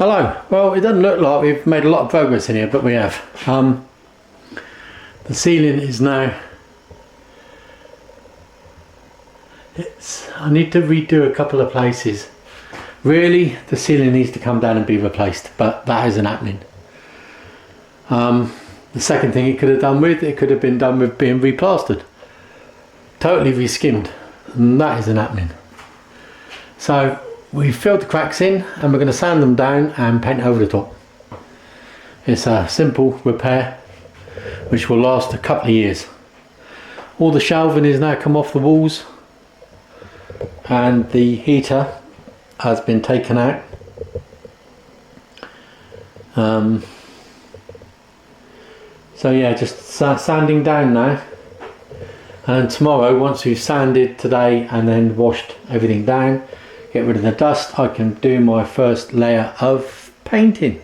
Hello. Well, it doesn't look like we've made a lot of progress in here, but we have. The ceiling is now... I need to redo a couple of places. Really, the ceiling needs to come down and be replaced, but that isn't happening. The second thing it could have been done with being replastered. Totally re-skimmed, and that isn't happening. So we filled the cracks in and we're going to sand them down and paint over the top. It's a simple repair which will last a couple of years. All the shelving is now come off the walls and the heater has been taken out. So yeah, just sanding down now, and tomorrow, once we've sanded today and then washed everything down, get rid of the dust, I can do my first layer of painting.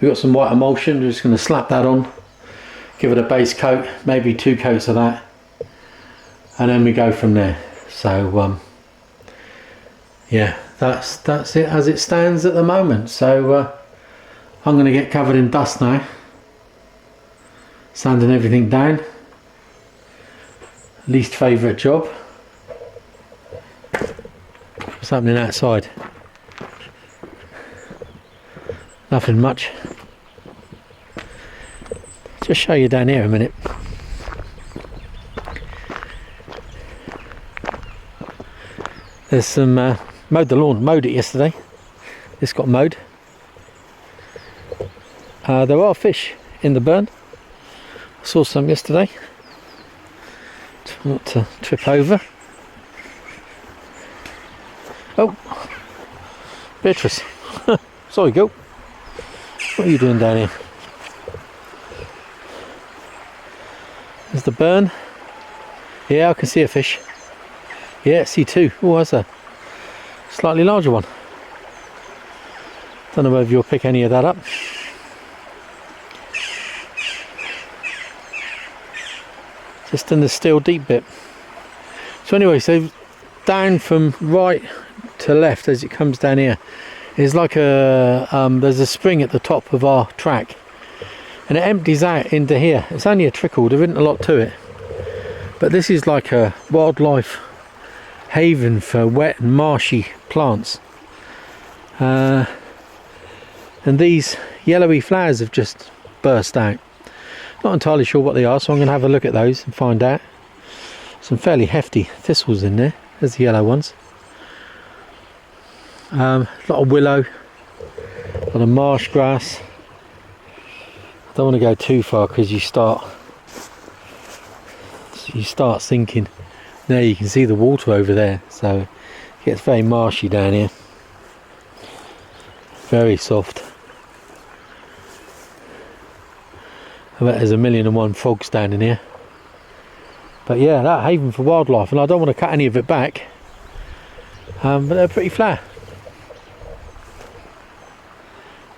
We've got some white emulsion, we're just going to slap that on, give it a base coat, maybe 2 coats of that, and then we go from there. So yeah, that's it as it stands at the moment. So I'm going to get covered in dust now, sanding everything down. Least favourite job. What's happening outside? Nothing much. Just show you down here a minute. There's some mowed the lawn, mowed it yesterday. This got mowed. There are fish in the burn. I saw some yesterday. Not to trip over. Oh, Beatrice. Sorry, girl. What are you doing down here? There's the burn. Yeah, I can see a fish. Yeah, see 2. Oh, that's a slightly larger one. Don't know whether you'll pick any of that up. Just in the still deep bit. So anyway, so down from right to left as it comes down here is like a there's a spring at the top of our track, and it empties out into here. It's only a trickle, there isn't a lot to it, but this is like a wildlife haven for wet and marshy plants, and these yellowy flowers have just burst out. Not entirely sure what they are, so I'm going to have a look at those and find out. Some fairly hefty thistles in there. There's the yellow ones. A lot of willow, a lot of marsh grass. Don't want to go too far because you start sinking. There you can see the water over there, so it gets very marshy down here. Very soft. I bet there's 1,000,001 frogs down in here. But yeah, that haven for wildlife, and I don't want to cut any of it back. But they're pretty flat.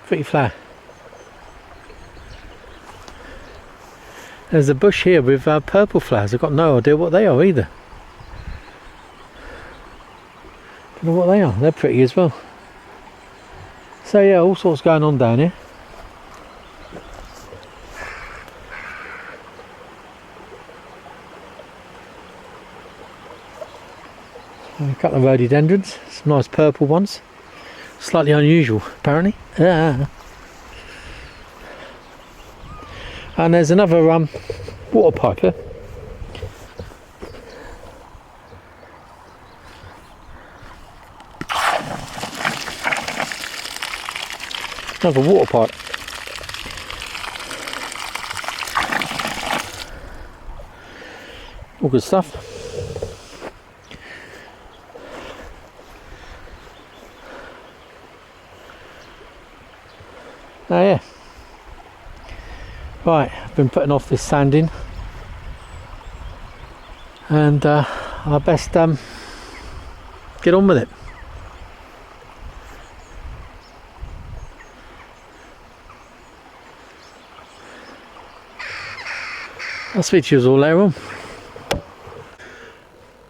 Pretty flat. There's a bush here with purple flowers. I've got no idea what they are either. Don't know what they are. They're pretty as well. So yeah, all sorts going on down here. A couple of rhododendrons, some nice purple ones, slightly unusual apparently. And there's another water pipe here. Another water pipe. All good stuff. Oh yeah. Right, I've been putting off this sanding, and I best get on with it. I'll speak to you all later on.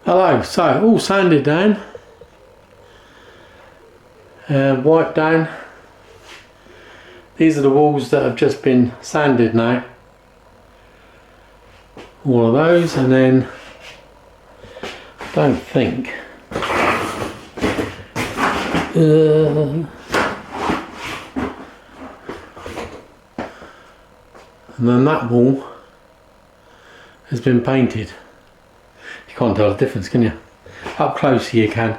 Hello, so all sanded down, wiped down. These are the walls that have just been sanded now. All of those, and then I don't think and then that wall has been painted. You can't tell the difference, can you? Up close you can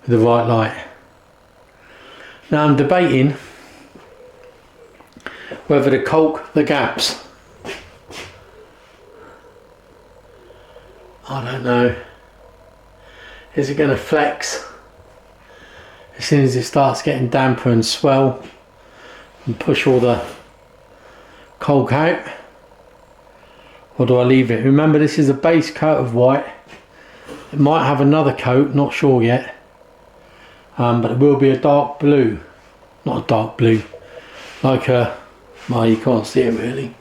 with the right light. Now I'm debating whether to caulk the gaps. I don't know. Is it going to flex as soon as it starts getting damper and swell and push all the caulk out? Or do I leave it? Remember, this is a base coat of white. It might have another coat, not sure yet. But it will be a dark blue. Not a dark blue. Like a, well, you can't see it really.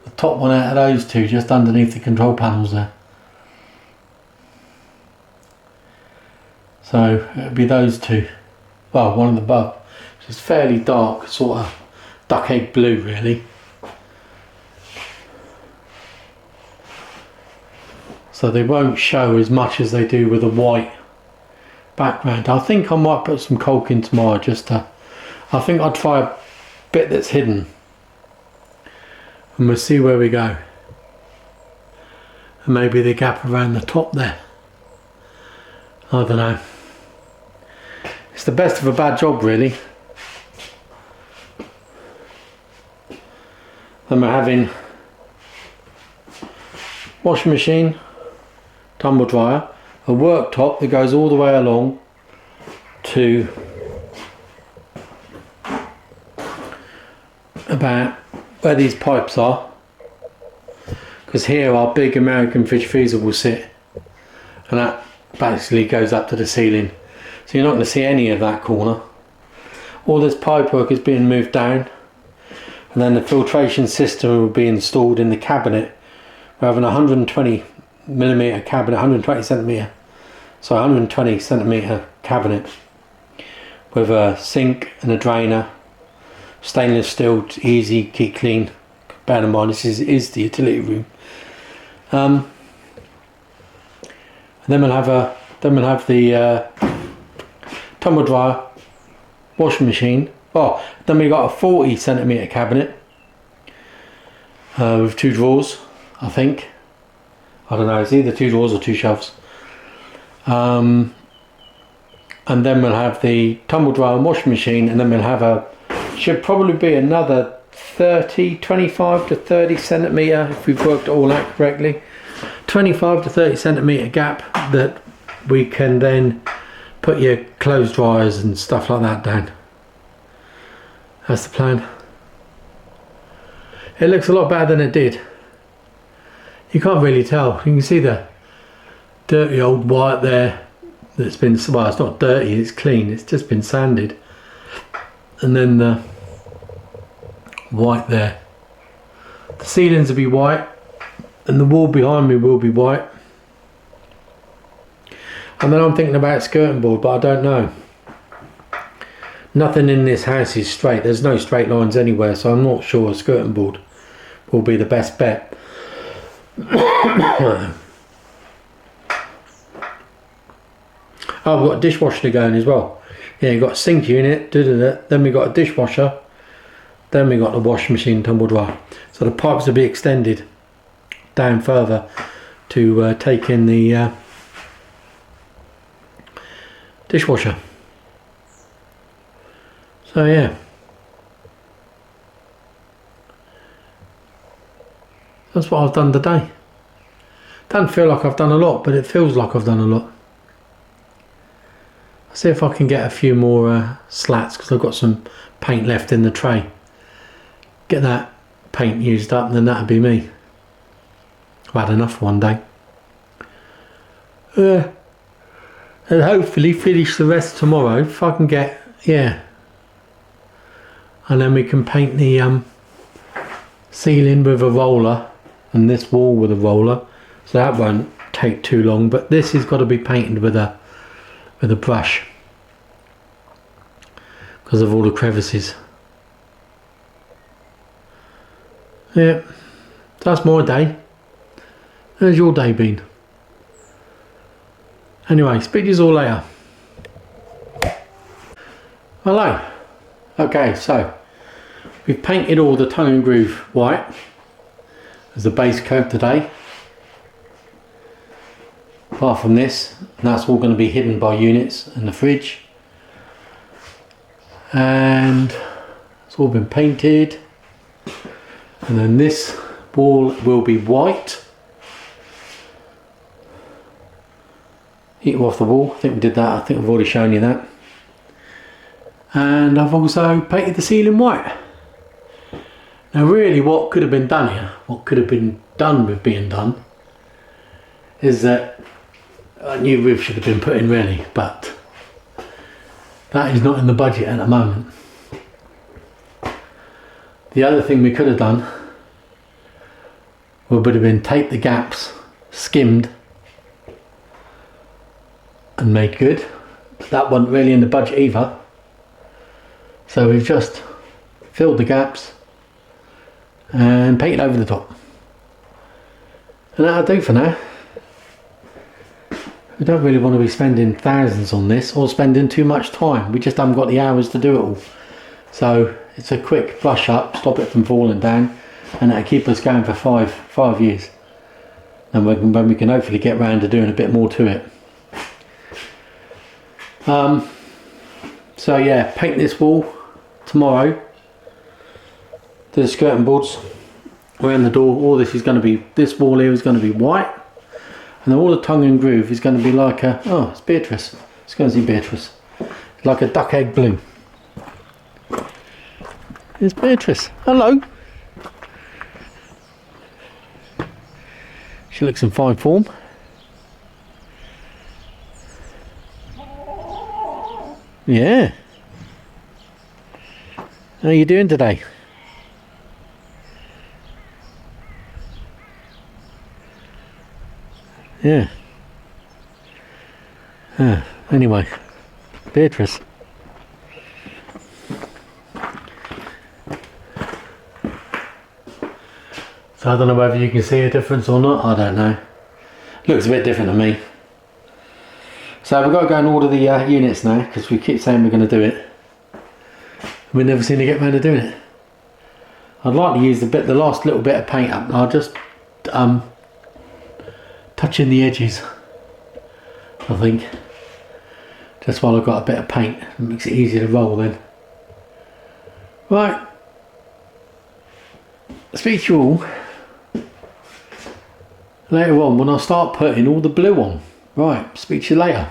The top one out of those two, just underneath the control panels there. So it'll be those two. Well, one above. It's fairly dark, sort of duck egg blue really. So they won't show as much as they do with a white background. I think I might put some caulk in tomorrow just to, I think I'll try a bit that's hidden and we'll see where we go. And maybe the gap around the top there. I don't know. It's the best of a bad job really. Then we're having washing machine, tumble dryer, a worktop that goes all the way along to about where these pipes are, because here our big American fridge freezer will sit, and that basically goes up to the ceiling, so you're not going to see any of that corner. All this pipe work is being moved down, and then the filtration system will be installed in the cabinet. We're having a 120 millimeter cabinet, 120 centimeter cabinet with a sink and a drainer, stainless steel, easy, keep clean. Bear in mind this is the utility room. And then we'll have the tumble dryer, washing machine. Oh, then we got a 40 centimeter cabinet with 2 drawers, I think. I don't know, it's either 2 drawers or 2 shelves. And then we'll have the tumble dryer and washing machine, and then we'll have should probably be another 25 to 30 centimeter, if we've worked it all out correctly. 25 to 30 centimeter gap that we can then put your clothes dryers and stuff like that down. That's the plan. It looks a lot better than it did. You can't really tell. You can see the dirty old white there that's been, well, it's not dirty, it's clean, it's just been sanded. And then the white there. The ceilings will be white, and the wall behind me will be white. And then I'm thinking about skirting board, but I don't know. Nothing in this house is straight. There's no straight lines anywhere, so I'm not sure a skirting board will be the best bet. Oh, we've got a dishwasher to go in as well. Yeah, you've got a sink unit, then we've got a dishwasher, then we've got the washing machine, tumble dryer. So the pipes will be extended down further to take in the dishwasher. So yeah, that's what I've done today. Doesn't feel like I've done a lot, but it feels like I've done a lot. I'll see if I can get a few more slats, because I've got some paint left in the tray. Get that paint used up and then that'll be me. I've had enough for one day. And hopefully finish the rest tomorrow if I can get, yeah. And then we can paint the ceiling with a roller and this wall with a roller. So that won't take too long, but this has got to be painted with a brush because of all the crevices. Yeah, that's my day. How's your day been? Anyway, speak to you all later. Hello. Okay, so we've painted all the tongue and groove white as the base coat today. Apart from this, and that's all going to be hidden by units in the fridge. And it's all been painted. And then this wall will be white. Heater off the wall, I think we did that, I think I've already shown you that. And I've also painted the ceiling white. Now really what could have been done here, what could have been done with being done, is that a new roof should have been put in really, but that is not in the budget at the moment. The other thing we could have done would have been tape the gaps, skimmed and made good. That wasn't really in the budget either. So we've just filled the gaps and painted over the top. And that'll do for now. We don't really want to be spending thousands on this or spending too much time. We just haven't got the hours to do it all. So it's a quick brush up, stop it from falling down, and that'll keep us going for five years. And when we can hopefully get round to doing a bit more to it. So yeah, paint this wall tomorrow. Do the skirting boards around the door. All this is going to be, this wall here is going to be white, and then all the tongue and groove is going to be like a, oh, it's Beatrice. Let's go and see Beatrice. Like a duck egg blue. It's Beatrice. Hello. She looks in fine form. Yeah. How are you doing today? Yeah. Anyway, Beatrice. So I don't know whether you can see a difference or not. I don't know. Looks a bit different to me. So we've got to go and order the units now, because we keep saying we're going to do it. We never seem to get round to doing it. I'd like to use the last little bit of paint up. I'll just touch in the edges, I think. Just while I've got a bit of paint. It makes it easier to roll then. Right. Speak to you all later on when I start putting all the blue on. Right, speak to you later.